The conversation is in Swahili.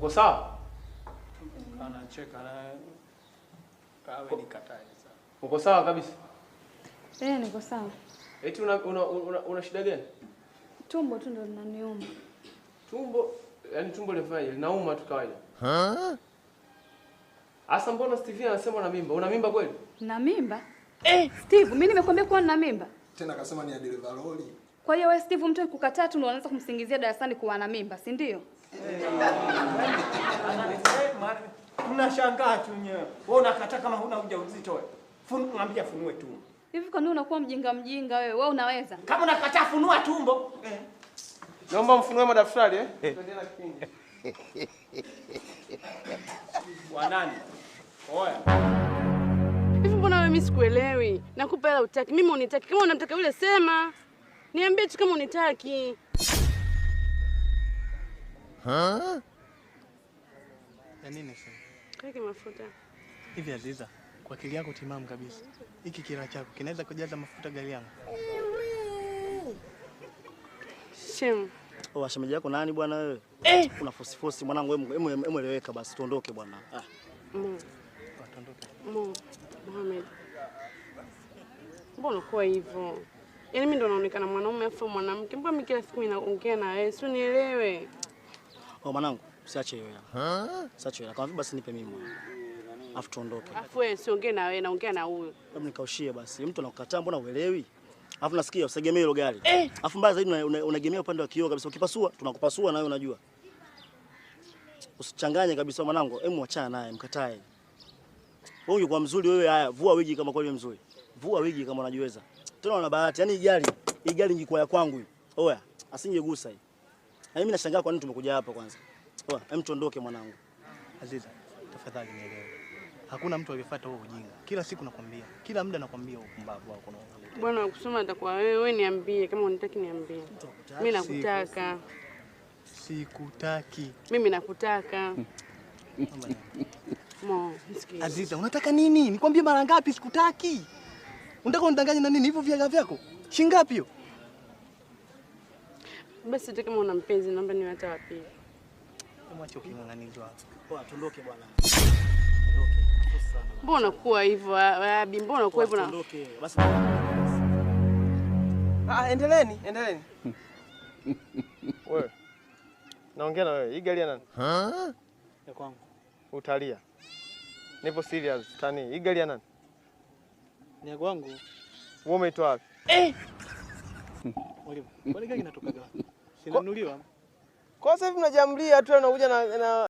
Uko sawa? Anacheka na kawe nikatae sasa. Uko sawa kabisa? Niko sawa. Eti una shida gani? Tumbo tu ndo linaniuma. Tumbo, yani tumbo linafanyaje? Linauma tu kawaida. Asa mbona Steve anasema una mimba? Una mimba kweli? Na mimba? Steve, mimi nimekwambia kuwa nina mimba. Tena akasema ni ya dereva lori. Kwa hiyo wewe Steve mtu kukataa tu ndo unaanza kumsingizia darasani kuwa na mimba, si ndio? Tunashangaa tu nyewe. Wewe unakataa kama huna ujauzito wewe. Mwambie afunue tumbo. Hivi kwa nini unakuwa mjinga wewe? Wewe unaweza? Kama unakataa funua tumbo. Naomba mfunue madaftari Tuendelee na kipindi. Wanani? Oya. Hivi mbona wewe mimi sikuelewi? Nakupa hela utaki. Mimi unitaki. Kama unamtaka yule sema. Niambie tu kama unitaki. Ya nini sasa? Kaki mafuta. Hivi Aziza, kwa akili yako timamu kabisa. Hiki kila chako kinaweza kujaza mafuta gari yangu. Shem. Shemeji yako nani bwana wewe? Una fosi mwanangu, eleweka basi tuondoke bwana. Mohamed. Mbona kwa hivyo? Yaani mimi ndo naonekana mwanaume afu mwanamke. Mbona mimi kila siku ninaongea na wewe? Si unielewe. Mwanangu, usiache hiyo ya. Usiache hiyo. Kama basi nipe mimi mwana. Afu tuondoke. Afu wewe siongee na wewe, naongea na huyo. Labda nikaushie basi. Mtu anakukataa mbona uelewi? Afu nasikia usegemee hilo gari. Afu mbaya zaidi unagemea upande wa kioo kabisa. Ukipasua tunakupasua na wewe unajua. Usichanganye kabisa mwanangu. Achana naye, mkatae. Wewe ungekuwa mzuri wewe, haya vua wigi kama kweli mzuri. Vua wigi kama unajiweza. Tena una bahati. Yaani hii gari ingekuwa ya kwangu hii. Oya, asingegusa hii. Na mimi nashangaa kwa nini tumekuja hapa kwanza. Oya, tuondoke mwanangu. Aziza, tafadhali nielewe. Hakuna mtu aliyefuata huo ujinga. Kila siku nakwambia, kila muda nakwambia upumbavu wako na unaleta. Bwana kusoma atakuwa wewe, niambie kama unitaki niambie. Mimi nakutaka. Sikutaki. Mimi nakutaka. Msikie. Aziza, unataka nini? Nikwambie mara ngapi sikutaki? Unataka unidanganye na nini? Hivyo viaga vyako? Shilingi ngapi hiyo? Basi hata kama una mpenzi naomba niwe hata wapi. Mwache uking'ang'anizo hapo. Poa, tuondoke bwana. Mbona kuwa hivyo Abi? Mbona kuwa hivyo na? Tuondoke. Basi. Endeleeni. Wewe. Naongea na wewe. Hii gari ya nani? Ya kwangu. Utalia. Nipo serious tani. Hii gari ya nani? Ni ya kwangu. Wewe umeitoa wapi? Mwalimu, kwa nini gari inatoka gapi? Sinanunuliwa. Kwa sasa hivi mnajamlia tu unakuja na